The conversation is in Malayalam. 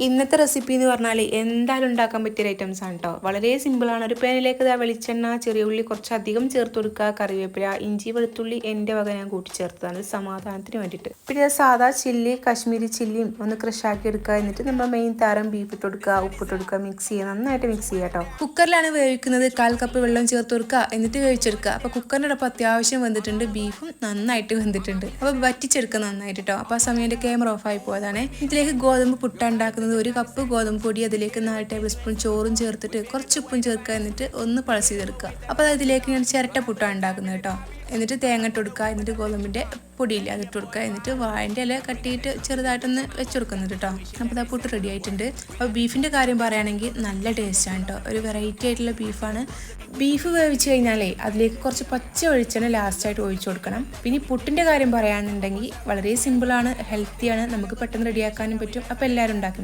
ഇന്നത്തെ റെസിപ്പി എന്ന് പറഞ്ഞാൽ എന്തായാലും ഉണ്ടാക്കാൻ പറ്റിയ ഐറ്റംസ് ആണ് കേട്ടോ. വളരെ സിമ്പിളാണ്. ഒരു പാനിലേക്ക് വെളിച്ചെണ്ണ, ചെറിയ ഉള്ളി കുറച്ചധികം ചേർത്ത് കൊടുക്കുക, കറിവേപ്പില, ഇഞ്ചി, വെളുത്തുള്ളി എൻ്റെ വക ഞാൻ കൂട്ടിച്ചേർത്തതാണ് സമാധാനത്തിന് വേണ്ടിയിട്ട്. പിന്നെ സാധാ ചില്ലി, കാശ്മീരി ചില്ലിയും ഒന്ന് ക്രഷാക്കി എടുക്കുക. എന്നിട്ട് നമ്മൾ മെയിൻ താരം ബീഫ് ഇട്ട് കൊടുക്കുക, ഉപ്പിട്ട് കൊടുക്കുക, മിക്സ് ചെയ്യുക, നന്നായിട്ട് മിക്സ് ചെയ്യുക കേട്ടോ. കുക്കറിലാണ് വേവിക്കുന്നത്. 1/4 കപ്പ് വെള്ളം ചേർത്ത് കൊടുക്കുക, എന്നിട്ട് വേവിച്ചെടുക്കുക. അപ്പോൾ കുക്കറിൻ്റെ ഒപ്പം അത്യാവശ്യം വെന്തിട്ടുണ്ട്, ബീഫും നന്നായിട്ട് വെന്തിട്ടുണ്ട്. അപ്പോൾ വറ്റിച്ചെടുക്കുക നന്നായിട്ട് കേട്ടോ. അപ്പോൾ ആ സമയം എൻ്റെ ക്യാമറ ഓഫായി പോയതാണ്. ഇതിലേക്ക് ഗോതമ്പ് പുട്ട ഉണ്ടാക്കുന്നത്. 1 കപ്പ് ഗോതമ്പ് പൊടി, അതിലേക്ക് 4 ടേബിൾ സ്പൂൺ ചോറും ചേർത്തിട്ട് കുറച്ച് ഉപ്പും ചേർക്കുക, എന്നിട്ട് ഒന്ന് പൾസ് ചെയ്തെടുക്കുക. അപ്പോൾ അതിലേക്ക് ഞാൻ ചിരട്ട പുട്ടാണ് ഉണ്ടാക്കുന്നത് കേട്ടോ. എന്നിട്ട് തേങ്ങ ഇട്ട് കൊടുക്കുക, എന്നിട്ട് ഗോതമ്പിൻ്റെ പൊടിയില്ല അതിട്ട് കൊടുക്കുക, എന്നിട്ട് വാഴൻ്റെ ഇല കട്ടിയിട്ട് ചെറുതായിട്ടൊന്ന് വെച്ച് കൊടുക്കുന്നുണ്ട് കേട്ടോ. അപ്പോൾ ആ പുട്ട് റെഡി ആയിട്ടുണ്ട്. അപ്പോൾ ബീഫിൻ്റെ കാര്യം പറയുകയാണെങ്കിൽ നല്ല ടേസ്റ്റാണ് കേട്ടോ. ഒരു വെറൈറ്റി ആയിട്ടുള്ള ബീഫാണ്. ബീഫ് വേവിച്ച് കഴിഞ്ഞാലേ അതിലേക്ക് കുറച്ച് പച്ച വെളിച്ചെണ്ണ ലാസ്റ്റായിട്ട് ഒഴിച്ചു കൊടുക്കണം. പിന്നെ പുട്ടിൻ്റെ കാര്യം പറയുകയാണെന്നുണ്ടെങ്കിൽ വളരെ സിമ്പിളാണ്, ഹെൽത്തിയാണ്, നമുക്ക് പെട്ടെന്ന് റെഡിയാക്കാനും പറ്റും. അപ്പോൾ എല്ലാവരും ഉണ്ടാക്കുന്നത്